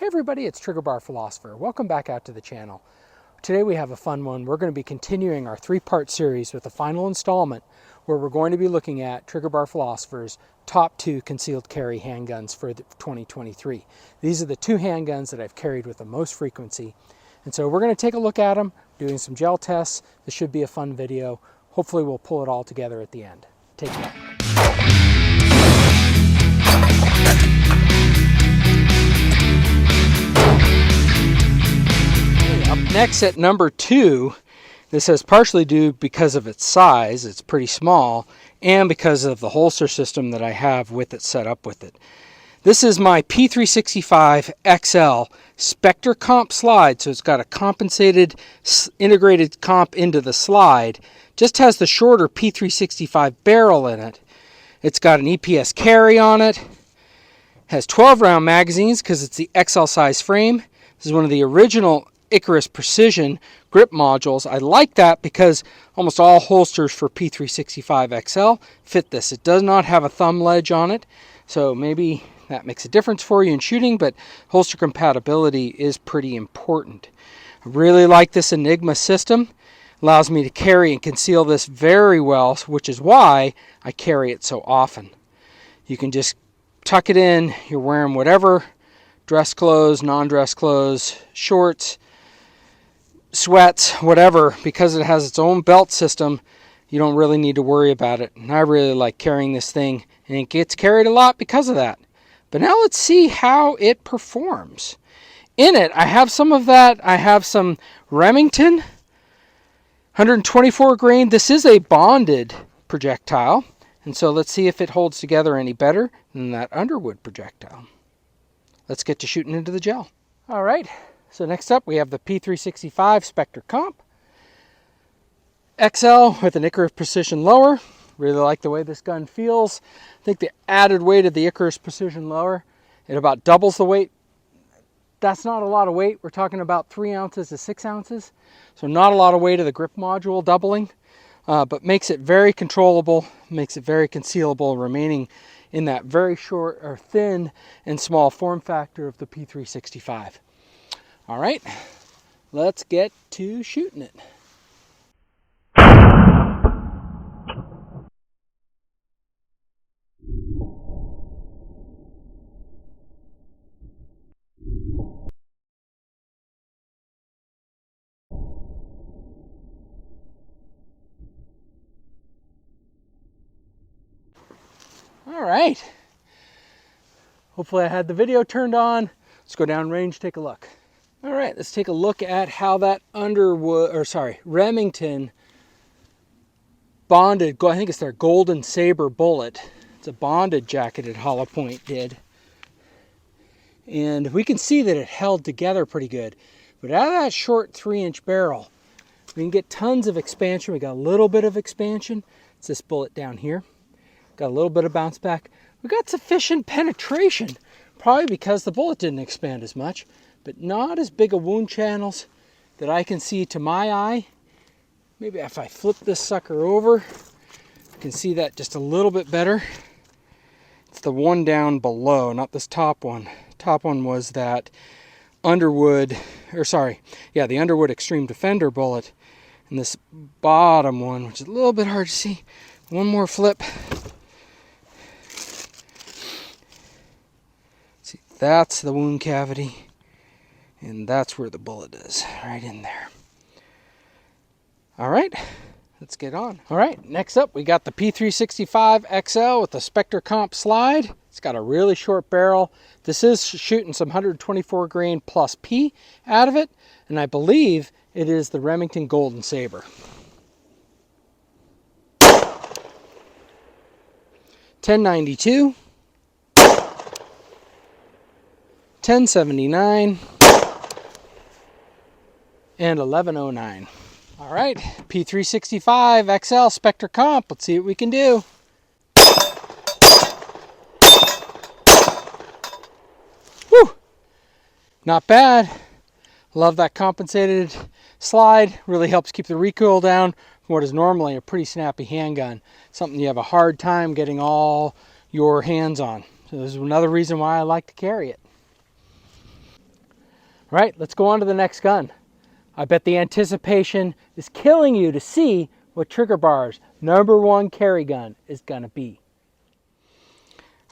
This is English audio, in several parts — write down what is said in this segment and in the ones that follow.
everybody, it's Trigger Bar Philosopher. Welcome back out to the channel. Today we have a fun one. We're going to be continuing our three-part series with the final installment where we're going to be looking at Trigger Bar Philosopher's top 2 concealed carry handguns for 2023. These are the 2 handguns that I've carried with the most frequency. And so we're going to take a look at them, doing some gel tests. This should be a fun video. Hopefully we'll pull it all together at the end. Take care. Up next at number 2, this is partially due because of its size, it's pretty small, and because of the holster system that I have with it set up with it. This is my P365 XL Spectre comp slide, so it's got a compensated integrated comp into the slide. Just has the shorter P365 barrel in it. It's got an EPS carry on it. Has 12 round magazines because it's the XL size frame. This is one of the original Icarus Precision grip modules. I like that because almost all holsters for P365 XL fit this. It does not have a thumb ledge on it, so maybe that makes a difference for you in shooting, but holster compatibility is pretty important. I really like this Enigma system. Allows me to carry and conceal this very well, which is why I carry it so often. You can just tuck it in. You're wearing whatever, dress clothes, non-dress clothes, shorts, sweats, whatever. Because it has its own belt system, you don't really need to worry about it. And I really like carrying this thing, and it gets carried a lot because of that. But now let's see how it performs. In it, I have some of that. I have some Remington 124 grain. This is a bonded projectile, and so let's see if it holds together any better than that Underwood projectile. Let's get to shooting into the gel. All right, so next up we have the P365 Spectre Comp XL with an Icarus Precision lower. Really like the way this gun feels. I think the added weight of the Icarus Precision lower, it about doubles the weight. That's not a lot of weight. We're talking about 3 ounces to 6 ounces. So not a lot of weight of the grip module doubling, but makes it very controllable, makes it very concealable, remaining in that very short or thin and small form factor of the P365. All right, let's get to shooting it. All right, hopefully I had the video turned on. Let's go down range, take a look. All right, let's take a look at how that Remington bonded, I think it's their Golden Saber bullet. It's a bonded jacketed hollow point did. And we can see that it held together pretty good. But out of that short 3-inch barrel, we can get tons of expansion. We got a little bit of expansion. It's this bullet down here. Got a little bit of bounce back. We got sufficient penetration, probably because the bullet didn't expand as much, but not as big a wound channels that I can see to my eye. Maybe if I flip this sucker over, you can see that just a little bit better. It's the one down below, not this top one. Top one was that Underwood, the Underwood Extreme Defender bullet. And this bottom one, which is a little bit hard to see. One more flip. See, that's the wound cavity. And that's where the bullet is, right in there. All right, let's get on. All right, next up we got the P365 XL with the Spectre Comp slide. It's got a really short barrel. This is shooting some 124 grain plus P out of it, and I believe it is the Remington Golden Saber. 1092, 1079, and 1109. All right, P365 XL Spectre Comp. Let's see what we can do. Whew, not bad. Love that compensated slide. Really helps keep the recoil down from what is normally a pretty snappy handgun. Something you have a hard time getting all your hands on. So this is another reason why I like to carry it. All right, let's go on to the next gun. I bet the anticipation is killing you to see what Trigger Bar's #1 carry gun is gonna be.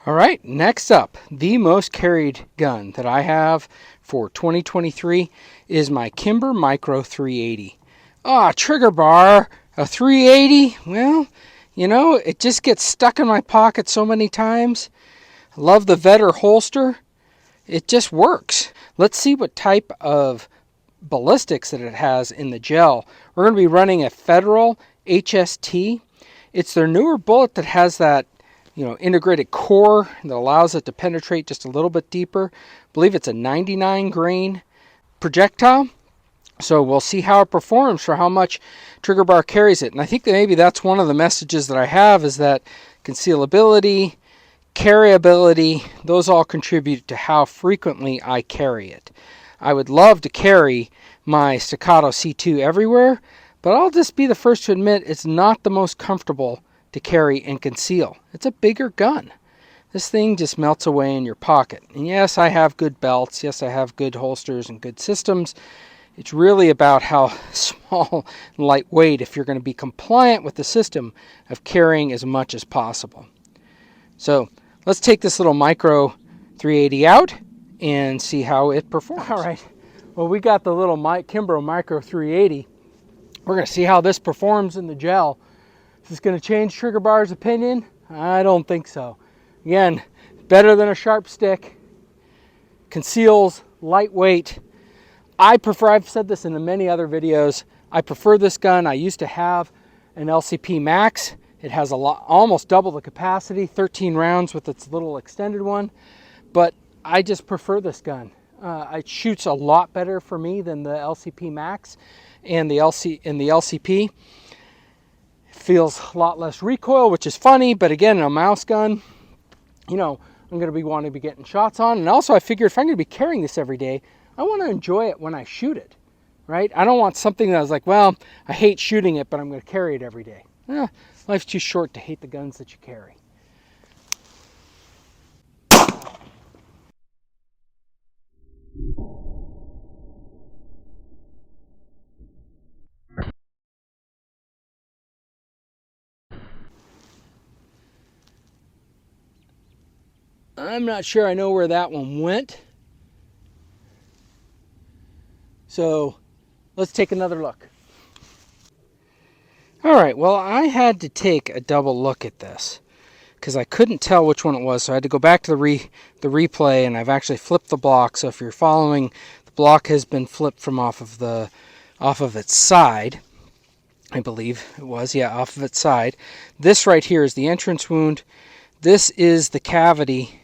All right, next up, the most carried gun that I have for 2023 is my Kimber Micro 380. Ah, Trigger Bar, a 380? Well, you know, it just gets stuck in my pocket so many times. I love the Vetter holster. It just works. Let's see what type of ballistics that it has in the gel. We're going to be running a Federal HST. It's their newer bullet that has that, you know, integrated core that allows it to penetrate just a little bit deeper. I believe it's a 99 grain projectile. So we'll see how it performs for how much Trigger Bar carries it. And I think that maybe that's one of the messages that I have, is that concealability, carryability, those all contribute to how frequently I carry it. I would love to carry my Staccato C2 everywhere, but I'll just be the first to admit it's not the most comfortable to carry and conceal. It's a bigger gun. This thing just melts away in your pocket. And yes, I have good belts. Yes, I have good holsters and good systems. It's really about how small and lightweight, if you're going to be compliant with the system of carrying as much as possible. So let's take this little Micro 380 out and see how it performs. All right, well, we got the little Kimber Micro 380. We're going to see how this performs in the gel. Is this going to change Trigger Bar's opinion? I don't think so. Again, better than a sharp stick, conceals, lightweight. I prefer, I've said this in many other videos, I prefer this gun. I used to have an LCP Max. It has almost double the capacity, 13 rounds with its little extended one, but I just prefer this gun. It shoots a lot better for me than the LCP Max and the LCP. It feels a lot less recoil, which is funny, but again, a mouse gun, you know, I'm going to be wanting to be getting shots on. And also I figured if I'm going to be carrying this every day, I want to enjoy it when I shoot it, right? I don't want something that I was like, well, I hate shooting it, but I'm going to carry it every day. Life's too short to hate the guns that you carry. I'm not sure I know where that one went. So let's take another look. All right, well, I had to take a double look at this because I couldn't tell which one it was. So I had to go back to the replay, and I've actually flipped the block. So if you're following, the block has been flipped from off of its side. I believe it was, yeah, off of its side. This right here is the entrance wound. This is the cavity,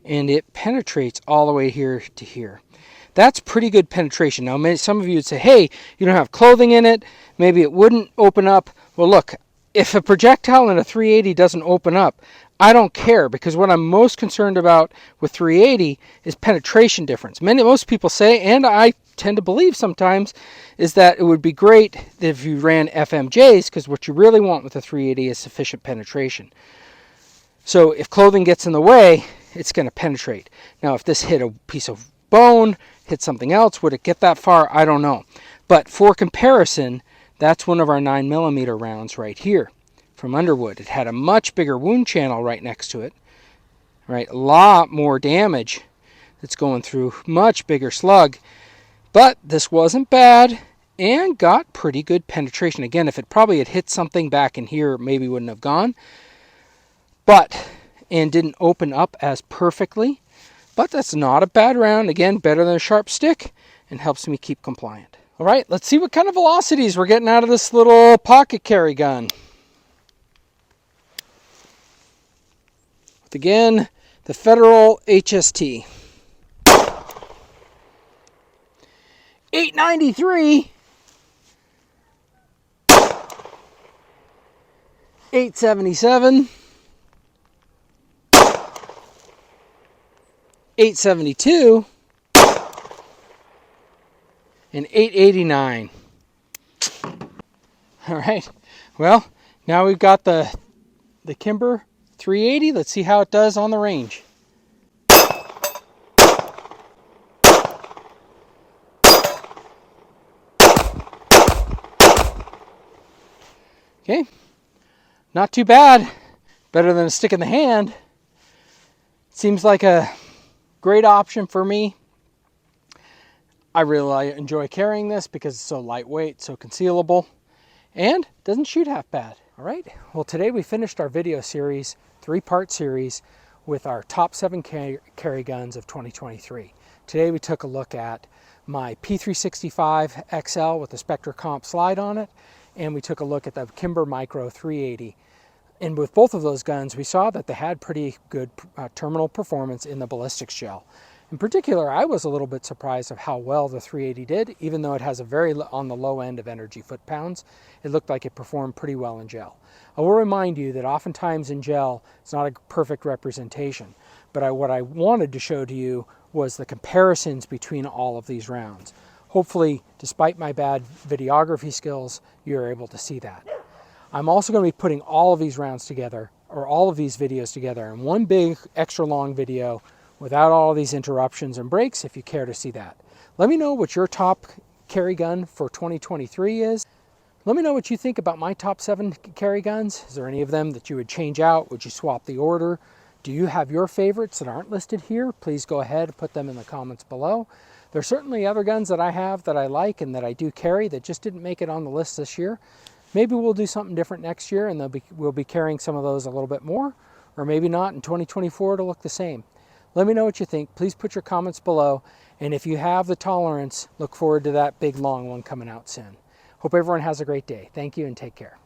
and it penetrates all the way here to here. That's pretty good penetration. Now, some of you would say, hey, you don't have clothing in it. Maybe it wouldn't open up. Well, look, if a projectile in a 380 doesn't open up, I don't care, because what I'm most concerned about with 380 is penetration difference. Most people say, and I tend to believe sometimes, is that it would be great if you ran FMJs, because what you really want with a 380 is sufficient penetration. So if clothing gets in the way, it's going to penetrate. Now, if this hit a piece of bone, hit something else, would it get that far? I don't know. But for comparison, that's one of our 9mm rounds right here from Underwood. It had a much bigger wound channel right next to it, right? A lot more damage that's going through, much bigger slug. But this wasn't bad and got pretty good penetration. Again, if it probably had hit something back in here, maybe wouldn't have gone. And didn't open up as perfectly. But that's not a bad round. Again, better than a sharp stick, and helps me keep compliant. All right, let's see what kind of velocities we're getting out of this little pocket carry gun. With, again, the Federal HST. 893. 877. 872 and 889. All right, well, now we've got the Kimber 380. Let's see how it does on the range. Okay, not too bad. Better than a stick in the hand. Seems like a great option for me. I really enjoy carrying this because it's so lightweight, so concealable, and doesn't shoot half bad. All right, well today we finished our video series, 3-part series, with our top 7 carry guns of 2023. Today we took a look at my P365 XL with the Spectre Comp slide on it, and we took a look at the Kimber Micro 380. And with both of those guns, we saw that they had pretty good terminal performance in the ballistics gel. In particular, I was a little bit surprised of how well the 380 did, even though it has a very on the low end of energy foot-pounds. It looked like it performed pretty well in gel. I will remind you that oftentimes in gel, it's not a perfect representation, but what I wanted to show to you was the comparisons between all of these rounds. Hopefully, despite my bad videography skills, you're able to see that. I'm also going to be putting all of these rounds together, or all of these videos together, in one big extra long video without all of these interruptions and breaks, if you care to see that. Let me know what your top carry gun for 2023 is. Let me know what you think about my top 7 carry guns. Is there any of them that you would change out? Would you swap the order? Do you have your favorites that aren't listed here? Please go ahead and put them in the comments below. There's certainly other guns that I have that I like and that I do carry that just didn't make it on the list this year. Maybe we'll do something different next year and we'll be carrying some of those a little bit more, or maybe not. In 2024 it'll look the same. Let me know what you think. Please put your comments below, and if you have the tolerance, look forward to that big long one coming out soon. Hope everyone has a great day. Thank you and take care.